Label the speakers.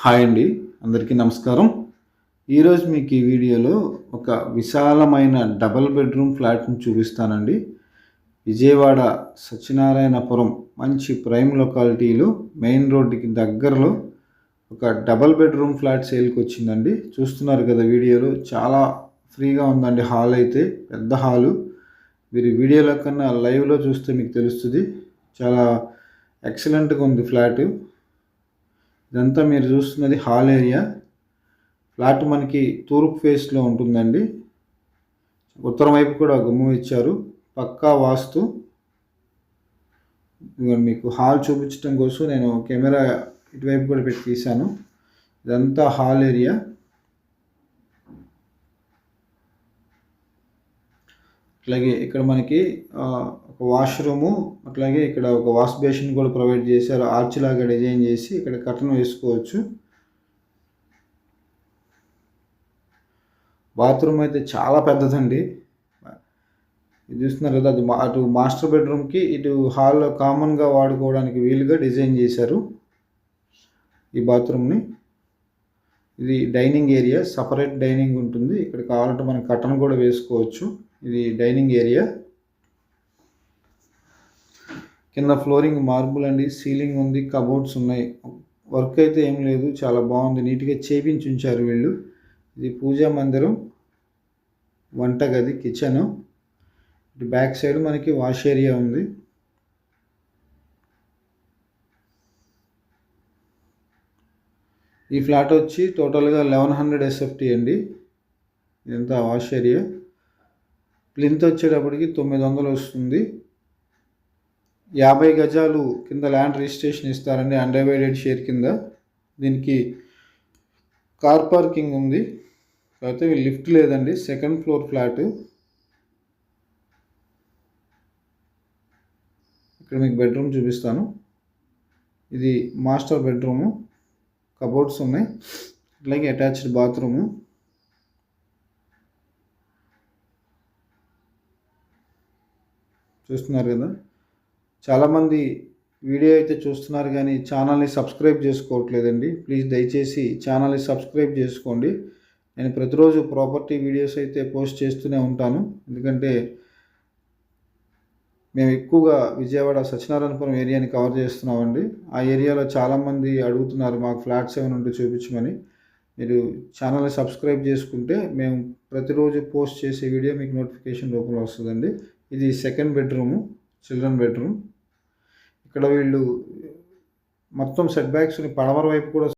Speaker 1: Hi అండి, అందరికీ నమస్కారం. ఈరోజు మీకు ఈ వీడియోలో ఒక విశాలమైన డబుల్ బెడ్రూమ్ ఫ్లాట్ని చూపిస్తానండి. విజయవాడ సత్యనారాయణపురం మంచి ప్రైమ్ లొకాలిటీలో మెయిన్ రోడ్డుకి దగ్గరలో ఒక డబుల్ బెడ్రూమ్ ఫ్లాట్ సేల్కి వచ్చిందండి. చూస్తున్నారు కదా వీడియోలో, చాలా ఫ్రీగా ఉందండి. హాల్ అయితే పెద్ద హాలు. మీరు వీడియోలో కన్నా లైవ్లో చూస్తే మీకు తెలుస్తుంది. చాలా ఎక్సలెంట్గా ఉంది ఫ్లాటు. ఇదంతా మీరు చూస్తున్నది హాల్ ఏరియా. ఫ్లాట్ మనకి తూర్పు ఫేస్లో ఉంటుందండి. ఉత్తరం వైపు కూడా గుమ్మం ఇచ్చారు. పక్కా వాస్తు. మీకు హాల్ చూపించడం కోసం నేను కెమెరా ఇటువైపు కూడా పెట్టి తీశాను. ఇదంతా హాల్ ఏరియా. అట్లాగే ఇక్కడ మనకి ఒక వాష్రూము, అట్లాగే ఇక్కడ ఒక వాష్ బేసిన్ కూడా ప్రొవైడ్ చేశారు. ఆర్చ్ లాగా డిజైన్ చేసి ఇక్కడ కర్టన్ వేసుకోవచ్చు. బాత్రూమ్ అయితే చాలా పెద్దదండి. ఇది చూస్తున్నారు కదా, అది అటు మాస్టర్ బెడ్రూమ్కి ఇటు హాల్లో కామన్గా వాడుకోవడానికి వీలుగా డిజైన్ చేశారు ఈ బాత్రూమ్ని. ఇది డైనింగ్ ఏరియా, సపరేట్ డైనింగ్ ఉంటుంది. ఇక్కడ కావాలంటే మనం కర్టన్ కూడా వేసుకోవచ్చు. ఇది డైనింగ్ ఏరియా. కింద ఫ్లోరింగ్ మార్బుల్ అండి, సీలింగ్ ఉంది, కబోర్డ్స్ ఉన్నాయి. వర్క్ అయితే ఏం లేదు, చాలా బాగుంది, నీట్గా చేపించి ఉంచారు వీళ్ళు. ఇది పూజా మందిరం, వంటగది, కిచెను. ఇటు బ్యాక్ సైడ్ మనకి వాష్ ఏరియా ఉంది. ఈ ఫ్లాట్ వచ్చి టోటల్గా 1100 SFT అండి. ఇదంతా వాష్ ఏరియా. ప్లింత్ వచ్చేటప్పటికి 900 వస్తుంది. 50 గజాలు కింద ల్యాండ్ రిజిస్ట్రేషన్ ఇస్తారండి, అన్డివైడెడ్ షేర్ కింద. దీనికి కార్ పార్కింగ్ ఉంది, కాకపోతే లిఫ్ట్ లేదండి. Second floor flat. ఇక్కడ మీకు బెడ్రూమ్ చూపిస్తాను. ఇది మాస్టర్ బెడ్రూము, కబోర్డ్స్ ఉన్నాయి, అట్లాగే అటాచ్డ్ బాత్రూము. చూస్తున్నారు కదా, చాలామంది వీడియో అయితే చూస్తున్నారు కానీ ఛానల్ని సబ్స్క్రైబ్ చేసుకోవట్లేదండి. ప్లీజ్ దయచేసి ఛానల్ని సబ్స్క్రైబ్ చేసుకోండి. నేను ప్రతిరోజు ప్రాపర్టీ వీడియోస్ అయితే పోస్ట్ చేస్తూనే ఉంటాను. ఎందుకంటే మేము ఎక్కువగా విజయవాడ సత్యనారాయణపురం ఏరియాని కవర్ చేస్తున్నామండి. ఆ ఏరియాలో చాలామంది అడుగుతున్నారు మాకు ఫ్లాట్స్ ఏమైనా ఉంటే చూపించమని. మీరు ఛానల్ని సబ్స్క్రైబ్ చేసుకుంటే మేము ప్రతిరోజు పోస్ట్ చేసే వీడియో మీకు నోటిఫికేషన్ రూపంలో వస్తుందండి. ఇది సెకండ్ బెడ్రూము, చిల్డ్రన్ బెడ్రూమ్. ఇక్కడ వీళ్ళు మొత్తం సెట్ బ్యాక్స్ని పడమర వైపు కూడా